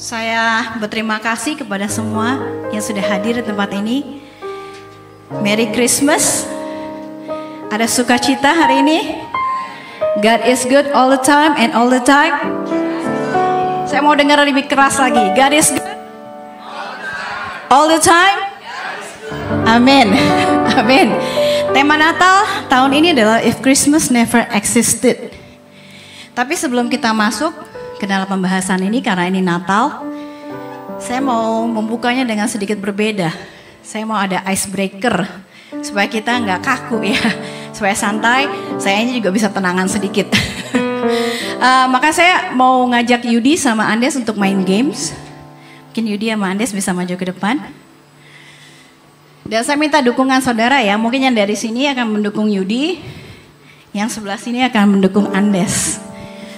Saya berterima kasih kepada semua yang sudah hadir di tempat ini. Merry Christmas. Ada sukacita hari ini. God is good all the time and all the time. Saya mau dengar lebih keras lagi. God is good all the time. Amin. Amin. Tema Natal tahun ini adalah If Christmas Never Existed. Tapi sebelum kita masuk ke dalam pembahasan ini, karena ini Natal, saya mau membukanya dengan sedikit berbeda. Saya mau ada icebreaker supaya kita nggak kaku ya, supaya santai. Saya juga bisa tenangan sedikit. Maka saya mau ngajak Yudi sama Andes untuk main games. Mungkin Yudi sama Andes bisa maju ke depan. Dan saya minta dukungan saudara ya. Mungkin yang dari sini akan mendukung Yudi, yang sebelah sini akan mendukung Andes.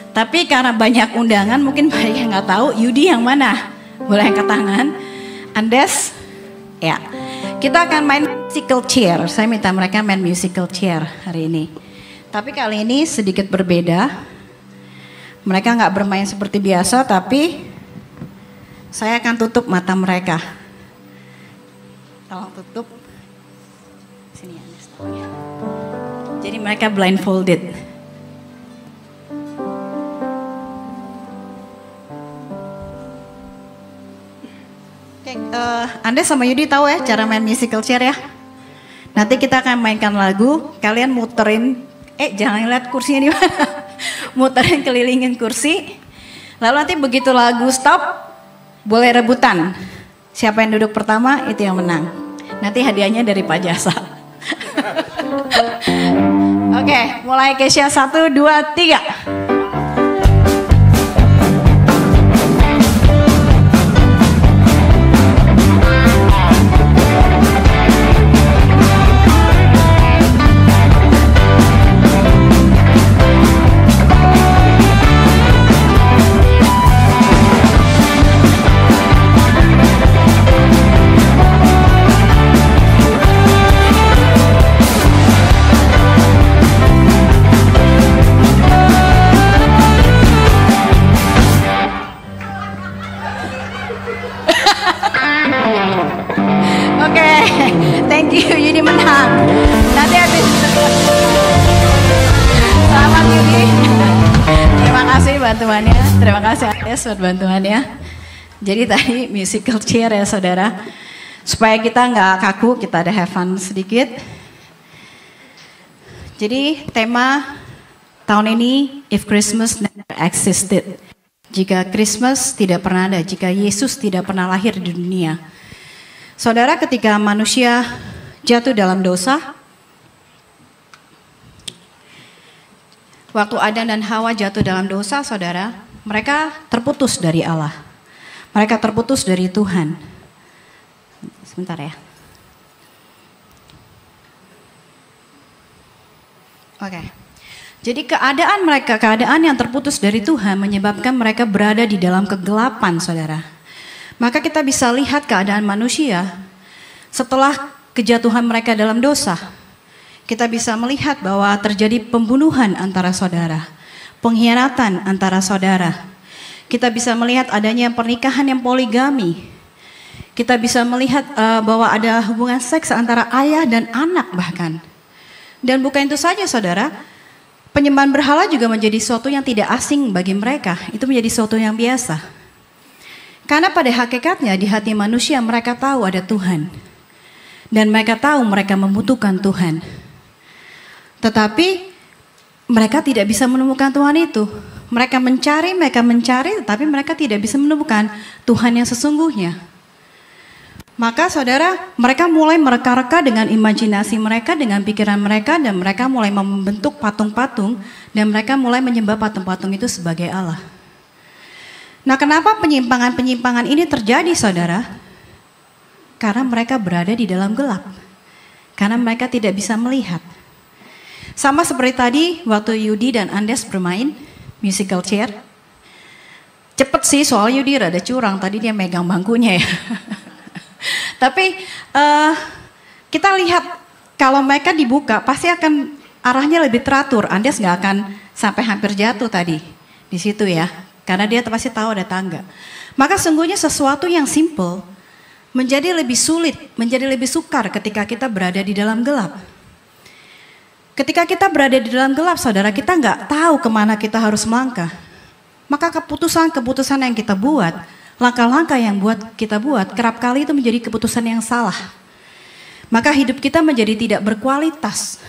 Tapi karena banyak undangan, mungkin banyak yang nggak tahu Yudi yang mana. Boleh angkat tangan. Andes, ya. Kita akan main musical chair. Saya minta mereka main musical chair hari ini. Tapi kali ini sedikit berbeda. Mereka nggak bermain seperti biasa, tapi saya akan tutup mata mereka. Tolong tutup. Sini Andes. Jadi mereka blindfolded. Anda sama Yudi tahu ya cara main musical chair ya. Nanti kita akan mainkan lagu, kalian muterin, jangan lihat kursinya di mana, muterin kelilingin kursi. Lalu nanti begitu lagu stop, boleh rebutan. Siapa yang duduk pertama itu yang menang. Nanti hadiahnya dari Pak Jasa. Oke, mulai Kesia 1, 2, 3. Thank you, Yudi menang. Nanti habis. Selamat Yudi. Terima kasih bantuannya. Terima kasih Andes buat bantuannya. Jadi tadi musical chair ya saudara. Supaya kita nggak kaku, kita ada have fun sedikit. Jadi tema tahun ini If Christmas Never Existed. Jika Christmas tidak pernah ada, jika Yesus tidak pernah lahir di dunia. Saudara, ketika manusia jatuh dalam dosa, waktu Adam dan Hawa jatuh dalam dosa, saudara, mereka terputus dari Allah. Mereka terputus dari Tuhan. Sebentar ya. Oke. Jadi keadaan yang terputus dari Tuhan menyebabkan mereka berada di dalam kegelapan, saudara. Maka kita bisa lihat keadaan manusia setelah kejatuhan mereka dalam dosa. Kita bisa melihat bahwa terjadi pembunuhan antara saudara, pengkhianatan antara saudara. Kita bisa melihat adanya pernikahan yang poligami. Kita bisa melihat bahwa ada hubungan seks antara ayah dan anak bahkan. Dan bukan itu saja saudara, penyembahan berhala juga menjadi sesuatu yang tidak asing bagi mereka. Itu menjadi sesuatu yang biasa. Karena pada hakikatnya di hati manusia mereka tahu ada Tuhan. Dan mereka tahu mereka membutuhkan Tuhan. Tetapi mereka tidak bisa menemukan Tuhan itu. Mereka mencari, tetapi mereka tidak bisa menemukan Tuhan yang sesungguhnya. Maka saudara, mereka mulai mereka-reka dengan imajinasi mereka, dengan pikiran mereka, dan mereka mulai membentuk patung-patung, dan mereka mulai menyembah patung-patung itu sebagai Allah. Nah, kenapa penyimpangan-penyimpangan ini terjadi, saudara? Karena mereka berada di dalam gelap. Karena mereka tidak bisa melihat. Sama seperti tadi, waktu Yudi dan Andes bermain musical chair. Cepet sih, soal Yudi rada curang. Tadi dia megang bangkunya ya. Tapi kita lihat, kalau mereka dibuka, pasti akan arahnya lebih teratur. Andes nggak akan sampai hampir jatuh tadi. Di situ ya. Karena dia pasti tahu ada tangga. Maka sungguhnya sesuatu yang simple menjadi lebih sulit, menjadi lebih sukar ketika kita berada di dalam gelap. Ketika kita berada di dalam gelap, saudara, kita nggak tahu kemana kita harus melangkah. Maka keputusan-keputusan yang kita buat, langkah-langkah yang kita buat, kerap kali itu menjadi keputusan yang salah. Maka hidup kita menjadi tidak berkualitas.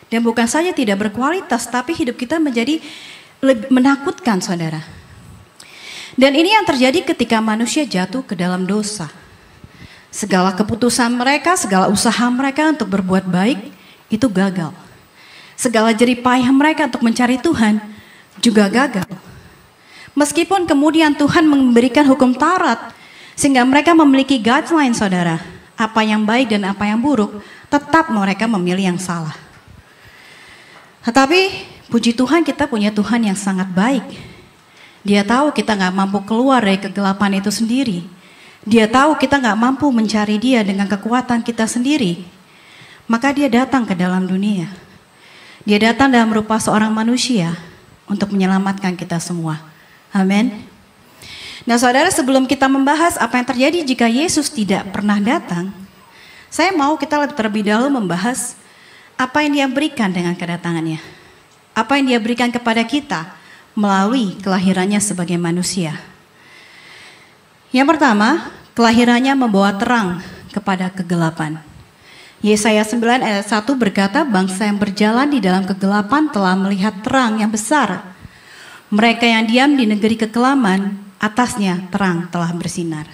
Dan bukan saja tidak berkualitas, tapi hidup kita menjadi lebih menakutkan, saudara. Dan ini yang terjadi ketika manusia jatuh ke dalam dosa. Segala keputusan mereka, segala usaha mereka untuk berbuat baik, itu gagal. Segala jerih payah mereka untuk mencari Tuhan, juga gagal. Meskipun kemudian Tuhan memberikan hukum Taurat, sehingga mereka memiliki guideline, saudara. Apa yang baik dan apa yang buruk, tetap mereka memilih yang salah. Tetapi puji Tuhan, kita punya Tuhan yang sangat baik. Dia tahu kita gak mampu keluar dari kegelapan itu sendiri. Dia tahu kita gak mampu mencari Dia dengan kekuatan kita sendiri. Maka Dia datang ke dalam dunia. Dia datang dalam rupa seorang manusia untuk menyelamatkan kita semua. Amin. Nah, saudara, sebelum kita membahas apa yang terjadi jika Yesus tidak pernah datang, saya mau kita terlebih dahulu membahas apa yang Dia berikan dengan kedatangannya. Apa yang Dia berikan kepada kita melalui kelahirannya sebagai manusia. Yang pertama, kelahirannya membawa terang kepada kegelapan. Yesaya 9 ayat 1 berkata, bangsa yang berjalan di dalam kegelapan telah melihat terang yang besar. Mereka yang diam di negeri kekelaman, atasnya terang telah bersinar.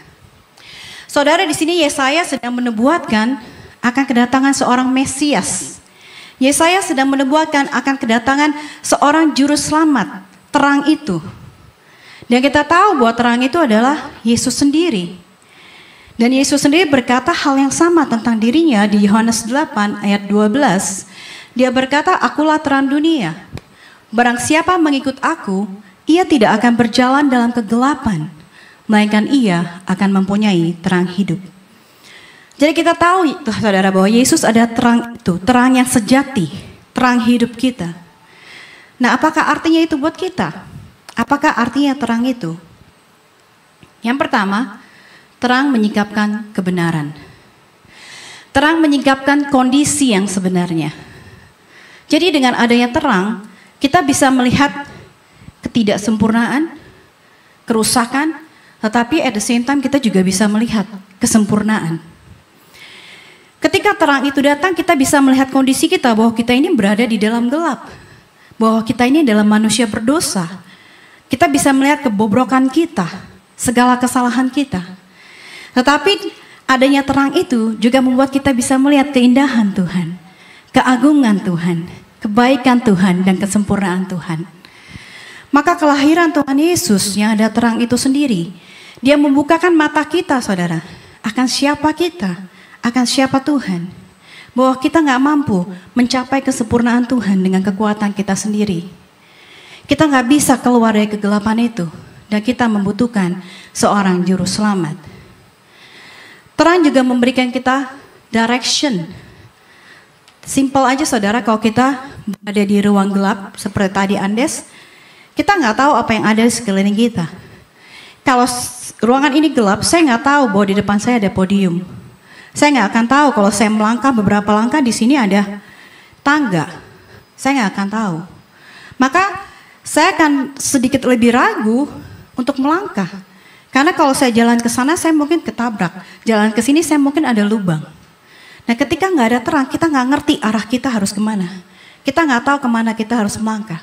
Saudara, di sini Yesaya sedang menubuatkan akan kedatangan seorang Mesias. Yesaya sedang menubuatkan akan kedatangan seorang juru selamat, terang itu. Dan kita tahu bahwa terang itu adalah Yesus sendiri. Dan Yesus sendiri berkata hal yang sama tentang dirinya di Yohanes 8 ayat 12. Dia berkata, akulah terang dunia. Barang siapa mengikut aku, ia tidak akan berjalan dalam kegelapan, melainkan ia akan mempunyai terang hidup. Jadi kita tahu, saudara, bahwa Yesus ada terang itu, terang yang sejati, terang hidup kita. Nah, apakah artinya itu buat kita? Apakah artinya terang itu? Yang pertama, terang menyingkapkan kebenaran. Terang menyingkapkan kondisi yang sebenarnya. Jadi dengan adanya terang, kita bisa melihat ketidaksempurnaan, kerusakan, tetapi at the same time kita juga bisa melihat kesempurnaan. Ketika terang itu datang, kita bisa melihat kondisi kita bahwa kita ini berada di dalam gelap. Bahwa kita ini adalah manusia berdosa. Kita bisa melihat kebobrokan kita, segala kesalahan kita. Tetapi adanya terang itu juga membuat kita bisa melihat keindahan Tuhan, keagungan Tuhan, kebaikan Tuhan, dan kesempurnaan Tuhan. Maka kelahiran Tuhan Yesus yang ada terang itu sendiri, Dia membukakan mata kita, saudara, akan siapa kita, akan siapa Tuhan. Bahwa kita gak mampu mencapai kesempurnaan Tuhan dengan kekuatan kita sendiri. Kita gak bisa keluar dari kegelapan itu, dan kita membutuhkan seorang juru selamat. Terang juga memberikan kita direction. Simple aja, saudara, kalau kita berada di ruang gelap seperti tadi Andes, kita nggak tahu apa yang ada di sekeliling kita. Kalau ruangan ini gelap, saya nggak tahu bahwa di depan saya ada podium. Saya nggak akan tahu kalau saya melangkah beberapa langkah di sini ada tangga. Saya nggak akan tahu. Maka saya akan sedikit lebih ragu untuk melangkah. Karena kalau saya jalan ke sana, saya mungkin ketabrak. Jalan ke sini, saya mungkin ada lubang. Nah, ketika nggak ada terang, kita nggak ngerti arah kita harus kemana. Kita nggak tahu kemana kita harus melangkah.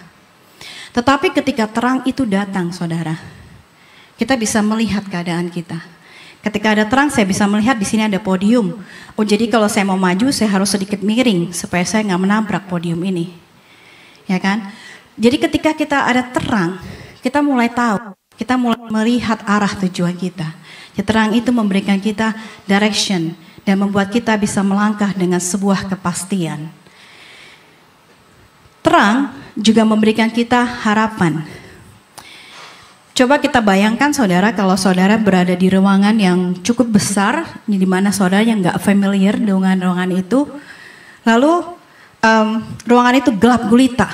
Tetapi ketika terang itu datang, saudara, kita bisa melihat keadaan kita. Ketika ada terang, saya bisa melihat di sini ada podium. Oh, jadi kalau saya mau maju, saya harus sedikit miring supaya saya nggak menabrak podium ini. Ya kan? Jadi ketika kita ada terang, kita mulai tahu, kita mulai melihat arah tujuan kita. Ya, terang itu memberikan kita direction dan membuat kita bisa melangkah dengan sebuah kepastian. Terang juga memberikan kita harapan. Coba kita bayangkan, saudara, kalau saudara berada di ruangan yang cukup besar, di mana saudara yang nggak familiar dengan ruangan itu, lalu ruangan itu gelap gulita.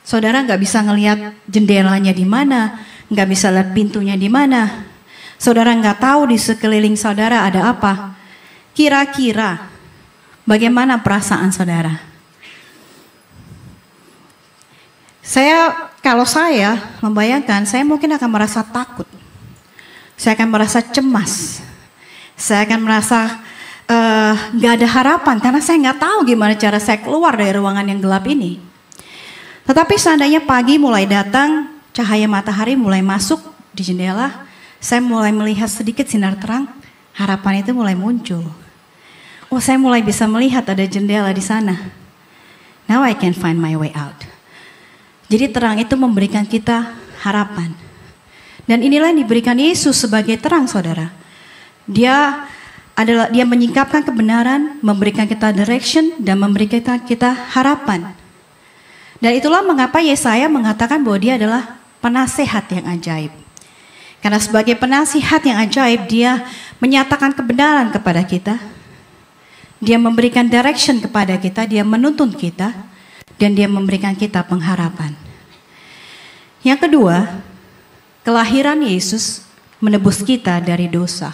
Saudara nggak bisa ngelihat jendelanya di mana, nggak bisa lihat pintunya di mana. Saudara nggak tahu di sekeliling saudara ada apa. Kira-kira bagaimana perasaan saudara? Kalau saya membayangkan, saya mungkin akan merasa takut. Saya akan merasa cemas. Saya akan merasa nggak ada harapan karena saya nggak tahu gimana cara saya keluar dari ruangan yang gelap ini. Tetapi seandainya pagi mulai datang, cahaya matahari mulai masuk di jendela, saya mulai melihat sedikit sinar terang, harapan itu mulai muncul. Oh, saya mulai bisa melihat ada jendela di sana. Now I can find my way out. Jadi terang itu memberikan kita harapan. Dan inilah yang diberikan Yesus sebagai terang, saudara. Dia menyingkapkan kebenaran, memberikan kita direction, dan memberikan kita harapan. Dan itulah mengapa Yesaya mengatakan bahwa dia adalah penasehat yang ajaib. Karena sebagai penasihat yang ajaib, dia menyatakan kebenaran kepada kita. Dia memberikan direction kepada kita, dia menuntun kita, dan dia memberikan kita pengharapan. Yang kedua, kelahiran Yesus menebus kita dari dosa.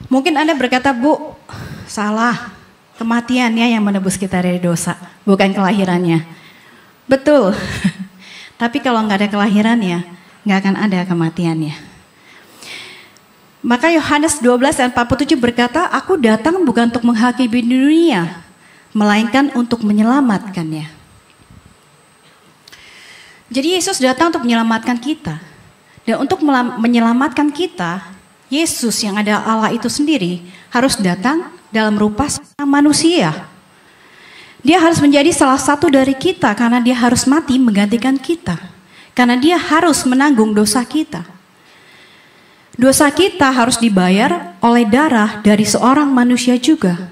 Mungkin Anda berkata, Bu, salah. Kematiannya yang menebus kita dari dosa, bukan kelahirannya. Betul. Tapi kalau nggak ada kelahirannya, nggak akan ada kematiannya. Maka Yohanes 12 ayat 47 berkata, aku datang bukan untuk menghakimi dunia, melainkan untuk menyelamatkannya. Jadi Yesus datang untuk menyelamatkan kita. Dan untuk menyelamatkan kita, Yesus yang ada Allah itu sendiri harus datang dalam rupa manusia. Dia harus menjadi salah satu dari kita karena dia harus mati menggantikan kita. Karena dia harus menanggung dosa kita. Dosa kita harus dibayar oleh darah dari seorang manusia juga.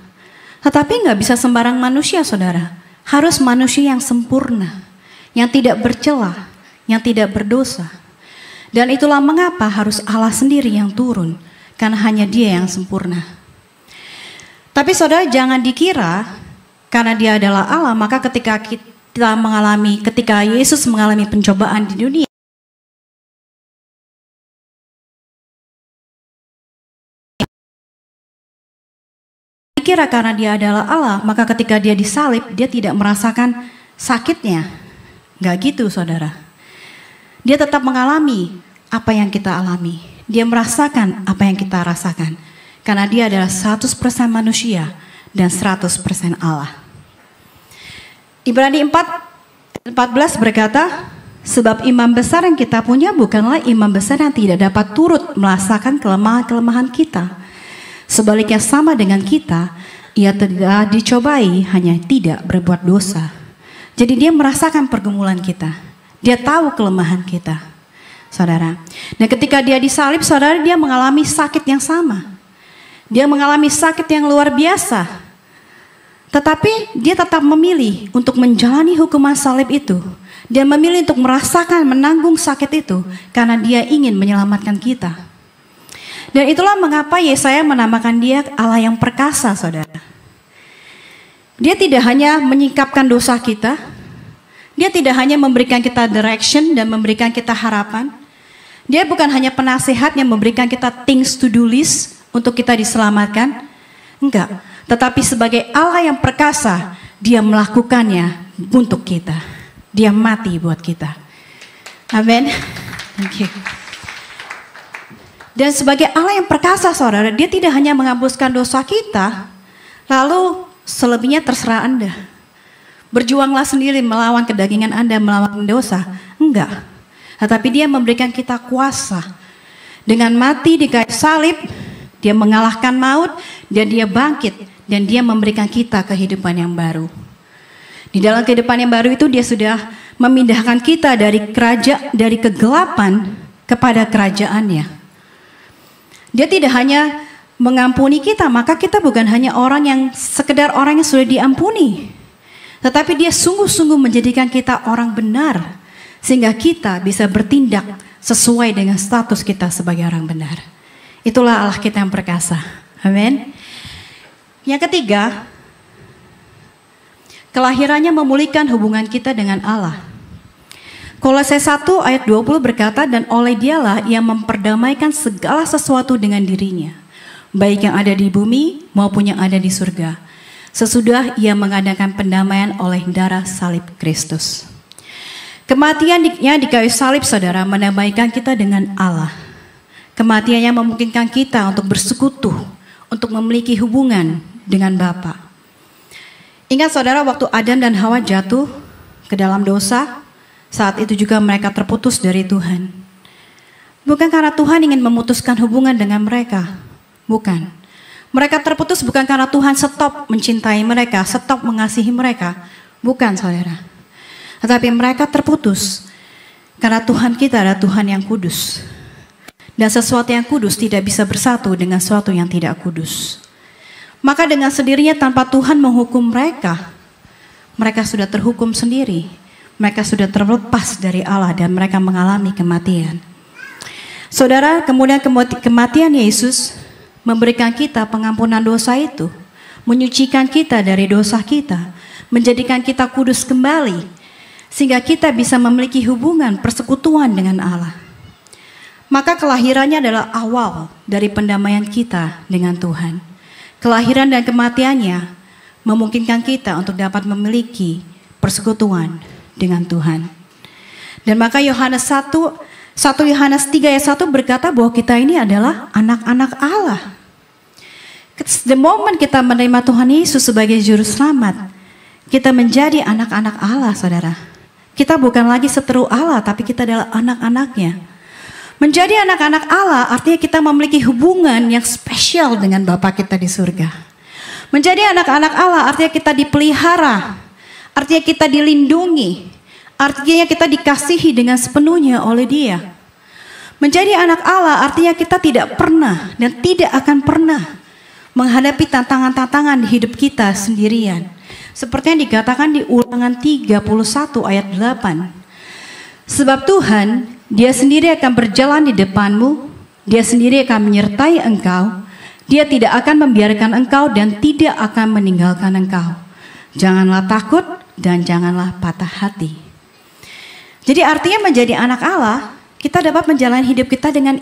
Tetapi nggak bisa sembarang manusia, saudara. Harus manusia yang sempurna, yang tidak bercela, yang tidak berdosa. Dan itulah mengapa harus Allah sendiri yang turun, karena hanya dia yang sempurna. Tapi saudara jangan dikira karena dia adalah Allah, maka ketika Yesus mengalami pencobaan di dunia, dikira karena dia adalah Allah, maka ketika dia disalib, dia tidak merasakan sakitnya. Gak gitu, saudara. Dia tetap mengalami apa yang kita alami. Dia merasakan apa yang kita rasakan. Karena dia adalah 100% manusia dan 100% Allah. Ibrani 4:14 berkata, sebab imam besar yang kita punya bukanlah imam besar yang tidak dapat turut merasakan kelemahan-kelemahan kita. Sebaliknya sama dengan kita, ia tidak dicobai, hanya tidak berbuat dosa. Jadi dia merasakan pergumulan kita. Dia tahu kelemahan kita, saudara. Dan ketika dia disalib, saudara, dia mengalami sakit yang sama. Dia mengalami sakit yang luar biasa. Tetapi dia tetap memilih untuk menjalani hukuman salib itu. Dia memilih untuk merasakan, menanggung sakit itu. Karena dia ingin menyelamatkan kita. Dan itulah mengapa Yesaya menamakan dia Allah yang perkasa, saudara. Dia tidak hanya menyingkapkan dosa kita. Dia tidak hanya memberikan kita direction dan memberikan kita harapan. Dia bukan hanya penasehat yang memberikan kita things to do list untuk kita diselamatkan. Enggak. Tetapi sebagai Allah yang perkasa, dia melakukannya untuk kita. Dia mati buat kita. Amin. Thank you. Dan sebagai Allah yang perkasa, saudara, dia tidak hanya menghapuskan dosa kita, lalu selebihnya terserah Anda. Berjuanglah sendiri melawan kedagingan Anda, melawan dosa. Enggak. Tetapi dia memberikan kita kuasa. Dengan mati di kayu salib, dia mengalahkan maut, dan dia bangkit, dan dia memberikan kita kehidupan yang baru. Di dalam kehidupan yang baru itu dia sudah memindahkan kita dari kegelapan kepada kerajaannya. Dia tidak hanya mengampuni kita, maka kita bukan hanya sekedar orang yang sudah diampuni. Tetapi dia sungguh-sungguh menjadikan kita orang benar, sehingga kita bisa bertindak sesuai dengan status kita sebagai orang benar. Itulah Allah kita yang perkasa. Amin. Yang ketiga, kelahirannya memulihkan hubungan kita dengan Allah. Kolose 1 ayat 20 berkata, dan oleh dialah yang memperdamaikan segala sesuatu dengan dirinya, baik yang ada di bumi maupun yang ada di surga, sesudah ia mengadakan pendamaian oleh darah salib Kristus. Kematiannya di kayu salib, saudara, mendamaikan kita dengan Allah. Kematiannya memungkinkan kita untuk bersekutu, untuk memiliki hubungan dengan Bapa. Ingat saudara, waktu Adam dan Hawa jatuh ke dalam dosa, saat itu juga mereka terputus dari Tuhan. Bukan karena Tuhan ingin memutuskan hubungan dengan mereka, bukan. Mereka terputus bukan karena Tuhan stop mencintai mereka, stop mengasihi mereka, bukan saudara. Tetapi mereka terputus karena Tuhan kita adalah Tuhan yang kudus. Dan sesuatu yang kudus tidak bisa bersatu dengan sesuatu yang tidak kudus. Maka dengan sendirinya tanpa Tuhan menghukum mereka, mereka sudah terhukum sendiri. Mereka sudah terlepas dari Allah dan mereka mengalami kematian. Saudara, kemudian kematian Yesus memberikan kita pengampunan dosa itu, menyucikan kita dari dosa kita, menjadikan kita kudus kembali, sehingga kita bisa memiliki hubungan persekutuan dengan Allah. Maka kelahirannya adalah awal dari pendamaian kita dengan Tuhan. Kelahiran dan kematiannya memungkinkan kita untuk dapat memiliki persekutuan dengan Tuhan. Dan maka Yohanes 1 Yohanes 3 ayat 1 berkata bahwa kita ini adalah anak-anak Allah. The moment kita menerima Tuhan Yesus sebagai juru selamat, kita menjadi anak-anak Allah, saudara. Kita bukan lagi seteru Allah, tapi kita adalah anak-anaknya. Menjadi anak-anak Allah artinya kita memiliki hubungan yang spesial dengan Bapa kita di surga. Menjadi anak-anak Allah artinya kita dipelihara, artinya kita dilindungi, artinya kita dikasihi dengan sepenuhnya oleh Dia. Menjadi anak Allah artinya kita tidak pernah dan tidak akan pernah menghadapi tantangan-tantangan di hidup kita sendirian. Seperti yang dikatakan di Ulangan 31 ayat 8. Sebab Tuhan, Dia sendiri akan berjalan di depanmu, Dia sendiri akan menyertai engkau, Dia tidak akan membiarkan engkau dan tidak akan meninggalkan engkau. Janganlah takut dan janganlah patah hati. Jadi artinya menjadi anak Allah, kita dapat menjalani hidup kita dengan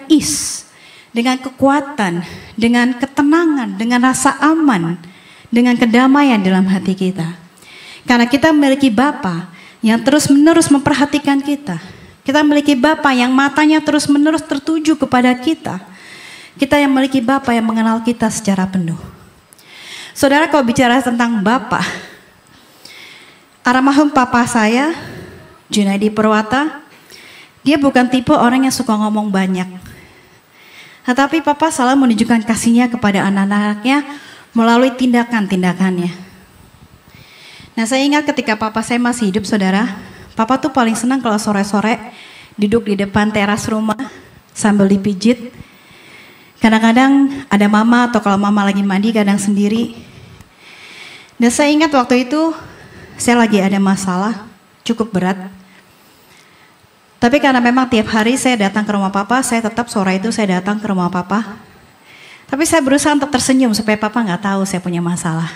dengan kekuatan, dengan ketenangan, dengan rasa aman, dengan kedamaian dalam hati kita. Karena kita memiliki Bapa yang terus-menerus memperhatikan kita. Kita memiliki Bapa yang matanya terus-menerus tertuju kepada kita. Kita yang memiliki Bapa yang mengenal kita secara penuh. Saudara, kalau bicara tentang Bapa, almarhum papa saya, Junaidi Perwata, dia bukan tipe orang yang suka ngomong banyak. Tetapi papa selalu menunjukkan kasihnya kepada anak-anaknya melalui tindakan-tindakannya. Nah, saya ingat ketika papa saya masih hidup, saudara, papa tuh paling senang kalau sore-sore duduk di depan teras rumah sambil dipijit. Kadang-kadang ada mama atau kalau mama lagi mandi kadang sendiri. Dan saya ingat waktu itu saya lagi ada masalah cukup berat. Tapi karena memang tiap hari saya datang ke rumah papa, saya tetap sore itu saya datang ke rumah papa. Tapi saya berusaha untuk tersenyum supaya papa nggak tahu saya punya masalah.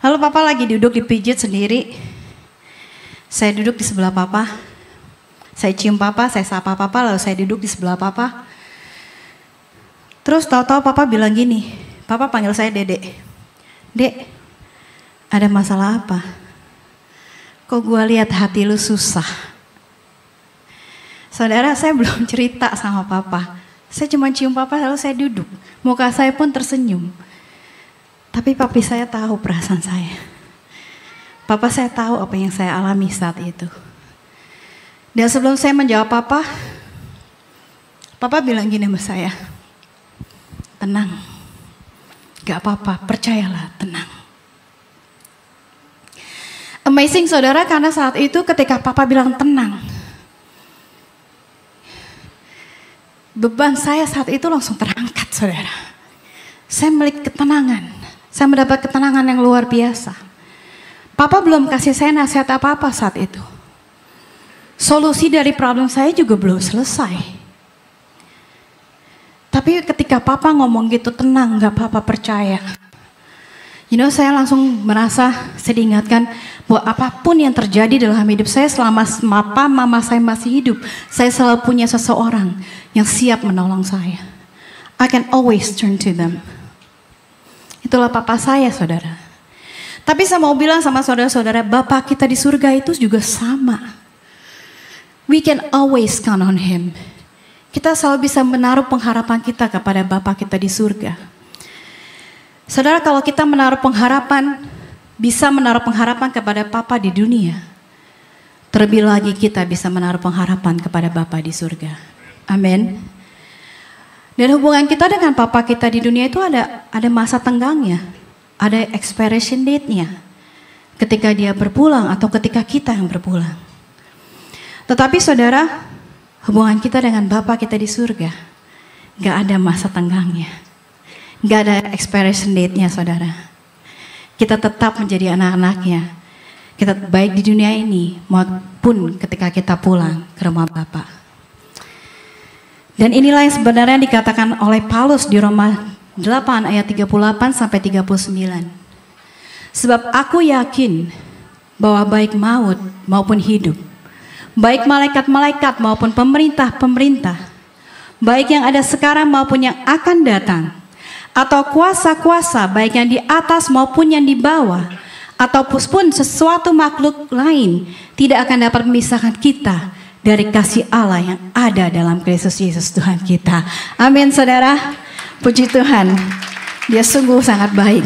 Lalu papa lagi duduk dipijit sendiri. Saya duduk di sebelah papa, saya cium papa, saya sapa papa, lalu saya duduk di sebelah papa. Terus tahu-tahu papa bilang gini, papa panggil saya Dedek. Dek, ada masalah apa? Kok gue lihat hati lu susah? Saudara, saya belum cerita sama papa. Saya cuma cium papa lalu saya duduk. Muka saya pun tersenyum. Tapi papi saya tahu perasaan saya. Papa saya tahu apa yang saya alami saat itu. Dan sebelum saya menjawab papa bilang gini sama saya. Tenang, gak apa-apa, percayalah, tenang. Amazing saudara, karena saat itu ketika papa bilang tenang, beban saya saat itu langsung terangkat saudara. Saya memiliki ketenangan, saya mendapat ketenangan yang luar biasa. Papa belum kasih saya nasihat apa-apa saat itu. Solusi dari problem saya juga belum selesai. Tapi ketika papa ngomong gitu, tenang, gak apa-apa, percaya. Saya langsung merasa, saya diingatkan, Bahwa apapun yang terjadi dalam hidup saya selama papa mama saya masih hidup, saya selalu punya seseorang yang siap menolong saya. I can always turn to them. Itulah papa saya, saudara. Tapi saya mau bilang sama saudara-saudara, Bapa kita di surga itu juga sama. We can always count on Him. Kita selalu bisa menaruh pengharapan kita kepada Bapa kita di surga. Saudara, kalau kita menaruh pengharapan, bisa menaruh pengharapan kepada Papa di dunia, terlebih lagi kita bisa menaruh pengharapan kepada Bapa di surga. Amin. Dan hubungan kita dengan Papa kita di dunia itu ada masa tenggangnya, ada expiration date-nya, ketika dia berpulang atau ketika kita yang berpulang. Tetapi saudara, hubungan kita dengan Bapa kita di surga gak ada masa tenggangnya, gak ada expiration date-nya, saudara. Kita tetap menjadi anak-anaknya, kita baik di dunia ini maupun ketika kita pulang ke rumah Bapa. Dan inilah yang sebenarnya dikatakan oleh Paulus di Roma 8 ayat 38 sampai 39. Sebab aku yakin bahwa baik maut maupun hidup, baik malaikat-malaikat maupun pemerintah-pemerintah, baik yang ada sekarang maupun yang akan datang, atau kuasa-kuasa baik yang di atas maupun yang di bawah, ataupun sesuatu makhluk lain, tidak akan dapat memisahkan kita dari kasih Allah yang ada dalam Kristus Yesus Tuhan kita. Amin, saudara. Puji Tuhan, Dia sungguh sangat baik.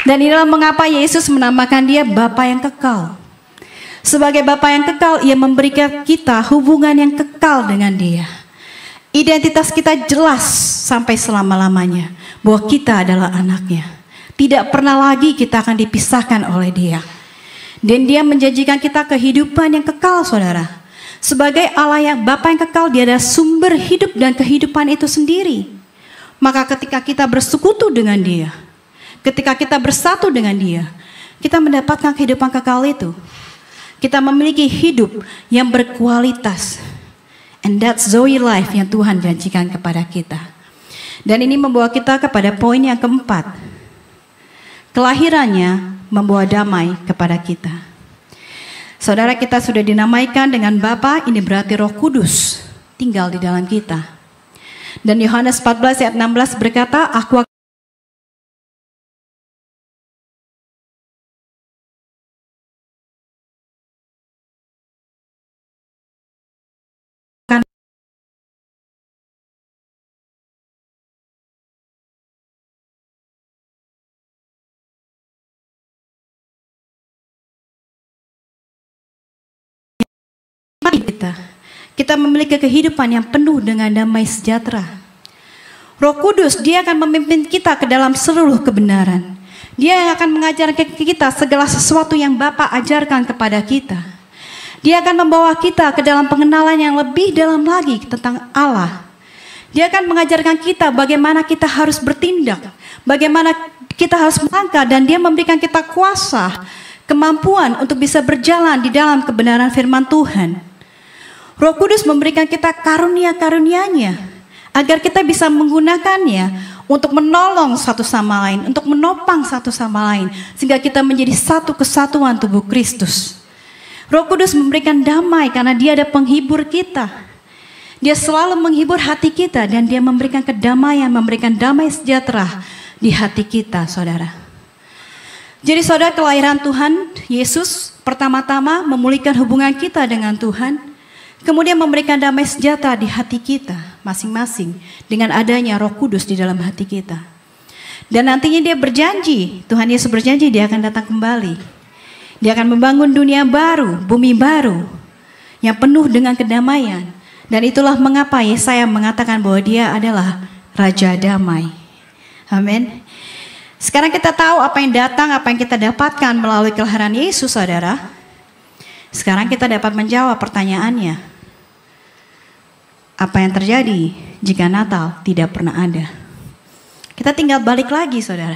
Dan inilah mengapa Yesus menamakan Dia Bapa yang kekal. Sebagai Bapa yang kekal, Ia memberikan kita hubungan yang kekal dengan Dia. Identitas kita jelas sampai selama-lamanya, bahwa kita adalah anaknya. Tidak pernah lagi kita akan dipisahkan oleh Dia. Dan Dia menjanjikan kita kehidupan yang kekal, saudara. Sebagai Allah yang Bapa yang kekal, Dia adalah sumber hidup dan kehidupan itu sendiri. Maka ketika kita bersekutu dengan Dia, ketika kita bersatu dengan Dia, kita mendapatkan kehidupan kekal itu. Kita memiliki hidup yang berkualitas. And that's Zoe life yang Tuhan janjikan kepada kita. Dan ini membawa kita kepada poin yang keempat. Kelahirannya membawa damai kepada kita. Saudara, kita sudah dinamaikan dengan Bapa, ini berarti Roh Kudus tinggal di dalam kita. Dan Yohanes 14 ayat 16 berkata, aku akan kita memiliki kehidupan yang penuh dengan damai sejahtera. Roh Kudus, Dia akan memimpin kita ke dalam seluruh kebenaran. Dia yang akan mengajarkan kita segala sesuatu yang Bapa ajarkan kepada kita. Dia akan membawa kita ke dalam pengenalan yang lebih dalam lagi tentang Allah. Dia akan mengajarkan kita bagaimana kita harus bertindak, bagaimana kita harus melangkah, dan Dia memberikan kita kuasa, kemampuan untuk bisa berjalan di dalam kebenaran firman Tuhan. Roh Kudus memberikan kita karunia-karunia-Nya agar kita bisa menggunakannya untuk menolong satu sama lain, untuk menopang satu sama lain, sehingga kita menjadi satu kesatuan tubuh Kristus. Roh Kudus memberikan damai karena Dia ada penghibur kita. Dia selalu menghibur hati kita dan Dia memberikan kedamaian, memberikan damai sejahtera di hati kita, saudara. Jadi saudara, kelahiran Tuhan Yesus pertama-tama memulihkan hubungan kita dengan Tuhan. Kemudian memberikan damai sejahtera di hati kita masing-masing dengan adanya Roh Kudus di dalam hati kita. Dan nantinya Dia berjanji, Tuhan Yesus berjanji Dia akan datang kembali. Dia akan membangun dunia baru, bumi baru yang penuh dengan kedamaian. Dan itulah mengapa Yesaya mengatakan bahwa Dia adalah Raja Damai. Amin. Sekarang kita tahu apa yang datang, apa yang kita dapatkan melalui kelahiran Yesus, saudara. Sekarang kita dapat menjawab pertanyaannya. Apa yang terjadi jika Natal tidak pernah ada? Kita tinggal balik lagi, saudara.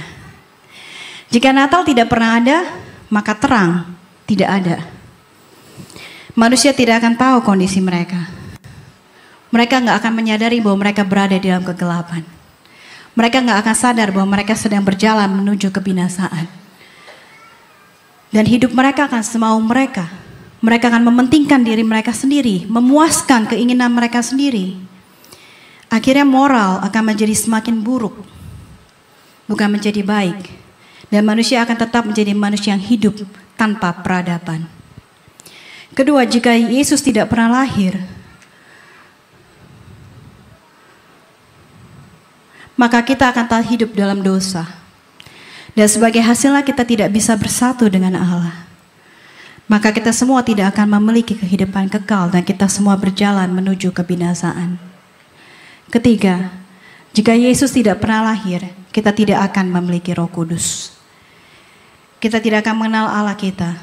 Jika Natal tidak pernah ada, maka terang tidak ada. Manusia tidak akan tahu kondisi mereka. Mereka nggak akan menyadari bahwa mereka berada di dalam kegelapan. Mereka nggak akan sadar bahwa mereka sedang berjalan menuju kebinasaan. Dan hidup mereka akan semau mereka. Mereka akan mementingkan diri mereka sendiri, memuaskan keinginan mereka sendiri. Akhirnya moral akan menjadi semakin buruk, bukan menjadi baik. Dan manusia akan tetap menjadi manusia yang hidup tanpa peradaban. Kedua, jika Yesus tidak pernah lahir, maka kita akan tetap hidup dalam dosa. Dan sebagai hasilnya kita tidak bisa bersatu dengan Allah. Maka kita semua tidak akan memiliki kehidupan kekal dan kita semua berjalan menuju kebinasaan. Ketiga, jika Yesus tidak pernah lahir, kita tidak akan memiliki Roh Kudus. Kita tidak akan mengenal Allah kita.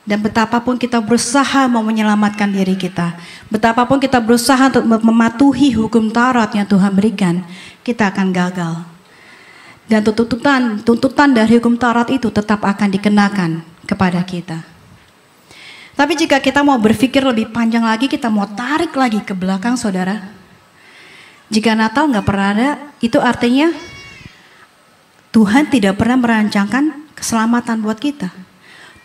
Dan betapapun kita berusaha mau menyelamatkan diri kita, betapapun kita berusaha untuk mematuhi hukum Taurat yang Tuhan berikan, kita akan gagal. Dan tuntutan dari hukum Taurat itu tetap akan dikenakan kepada kita. Tapi jika kita mau berpikir lebih panjang lagi, kita mau tarik lagi ke belakang, saudara. Jika Natal nggak pernah ada, itu artinya Tuhan tidak pernah merancangkan keselamatan buat kita.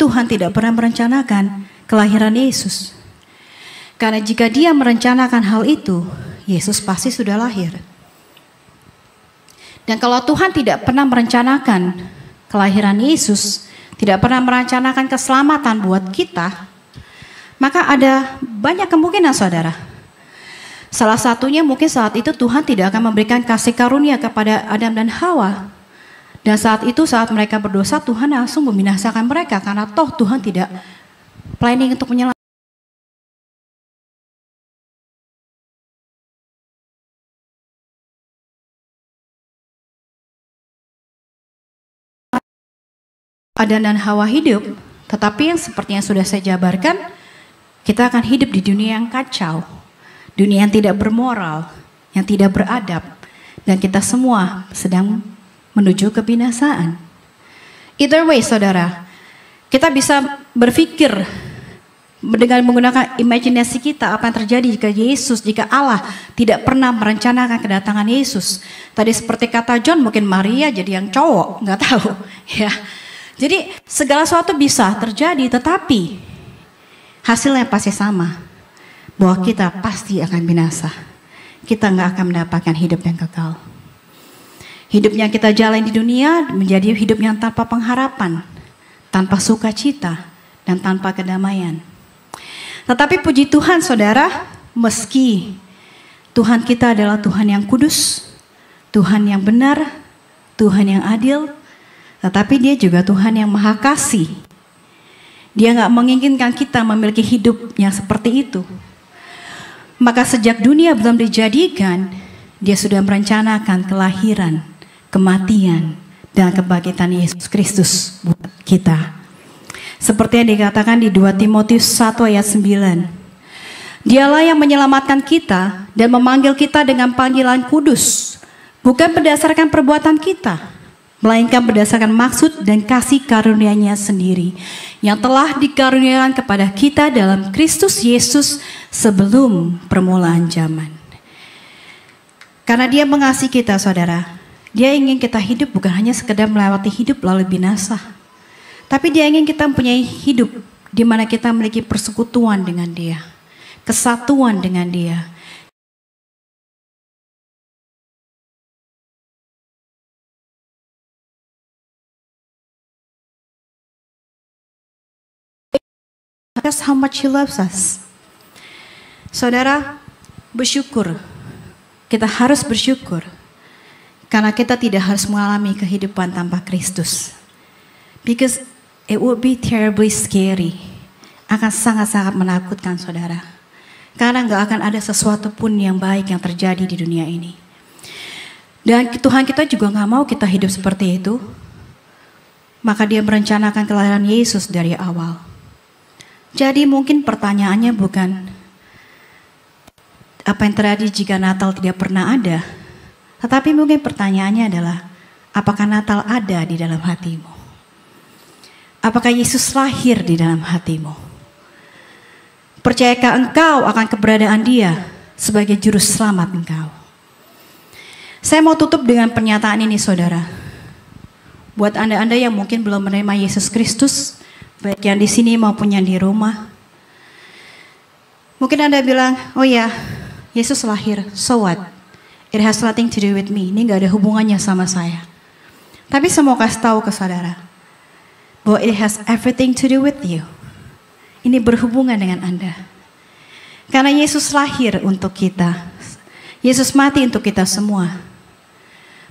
Tuhan tidak pernah merencanakan kelahiran Yesus. Karena jika Dia merencanakan hal itu, Yesus pasti sudah lahir. Dan kalau Tuhan tidak pernah merencanakan kelahiran Yesus, tidak pernah merencanakan keselamatan buat kita, maka ada banyak kemungkinan, saudara. Salah satunya mungkin saat itu Tuhan tidak akan memberikan kasih karunia kepada Adam dan Hawa. Dan saat itu saat mereka berdosa, Tuhan langsung membinasakan mereka. Karena toh Tuhan tidak planning untuk menyelamatkan. Adam dan Hawa hidup, tetapi yang seperti yang sudah saya jabarkan, kita akan hidup di dunia yang kacau, dunia yang tidak bermoral, yang tidak beradab, dan kita semua sedang menuju kebinasaan. Either way, saudara, kita bisa berpikir dengan menggunakan imajinasi kita apa yang terjadi jika Allah tidak pernah merencanakan kedatangan Yesus. Tadi seperti kata John, mungkin Maria jadi yang cowok, nggak tahu, ya. Jadi segala sesuatu bisa terjadi, tetapi hasilnya pasti sama, bahwa kita pasti akan binasa. Kita nggak akan mendapatkan hidup yang kekal. Hidup yang kita jalani di dunia menjadi hidup yang tanpa pengharapan, tanpa sukacita, dan tanpa kedamaian. Tetapi puji Tuhan, saudara, meski Tuhan kita adalah Tuhan yang kudus, Tuhan yang benar, Tuhan yang adil, tetapi Dia juga Tuhan yang maha kasih. Dia gak menginginkan kita memiliki hidup yang seperti itu. Maka sejak dunia belum dijadikan, Dia sudah merencanakan kelahiran, kematian, dan kebangkitan Yesus Kristus buat kita. Seperti yang dikatakan di 2 Timotius 1 ayat 9. Dialah yang menyelamatkan kita dan memanggil kita dengan panggilan kudus, bukan berdasarkan perbuatan kita, melainkan berdasarkan maksud dan kasih karunia-Nya sendiri yang telah dikaruniakan kepada kita dalam Kristus Yesus sebelum permulaan zaman. Karena Dia mengasihi kita, saudara, Dia ingin kita hidup bukan hanya sekedar melewati hidup lalu binasa, tapi Dia ingin kita mempunyai hidup di mana kita memiliki persekutuan dengan Dia, kesatuan dengan Dia. That's how much He loves us. Saudara, bersyukur. Kita harus bersyukur. Karena kita tidak harus mengalami kehidupan tanpa Kristus. Because it would be terribly scary. Akan sangat-sangat menakutkan, saudara. Karena gak akan ada sesuatu pun yang baik yang terjadi di dunia ini. Dan Tuhan kita juga gak mau kita hidup seperti itu. Maka Dia merencanakan kelahiran Yesus dari awal. Jadi mungkin pertanyaannya bukan apa yang terjadi jika Natal tidak pernah ada. Tetapi mungkin pertanyaannya adalah, apakah Natal ada di dalam hatimu? Apakah Yesus lahir di dalam hatimu? Percayakah engkau akan keberadaan Dia sebagai juru selamat engkau? Saya mau tutup dengan pernyataan ini, saudara. Buat Anda-Anda yang mungkin belum menerima Yesus Kristus baik yang di sini maupun yang di rumah. Mungkin Anda bilang, oh ya, Yesus lahir, so what? It has nothing to do with me. Ini gak ada hubungannya sama saya. Tapi saya mau kasih tahu ke saudara, bahwa it has everything to do with you. Ini berhubungan dengan Anda. Karena Yesus lahir untuk kita. Yesus mati untuk kita semua.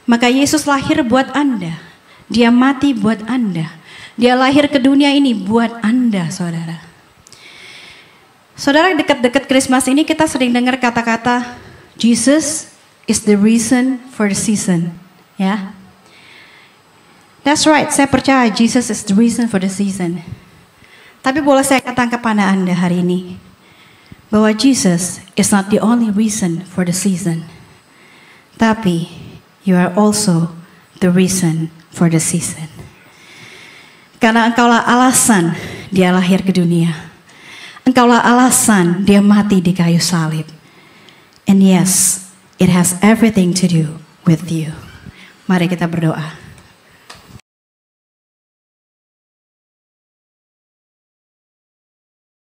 Maka Yesus lahir buat Anda. Dia mati buat Anda. Dia lahir ke dunia ini buat Anda, saudara. Saudara, dekat-dekat Christmas ini kita sering dengar kata-kata Jesus is the reason for the season. Ya, that's right. Saya percaya Jesus is the reason for the season. Tapi boleh saya katakan kepada Anda hari ini bahwa Jesus is not the only reason for the season. Tapi you are also the reason for the season. Karena engkaulah alasan dia lahir ke dunia. Engkaulah alasan dia mati di kayu salib. And yes, it has everything to do with you. Mari kita berdoa.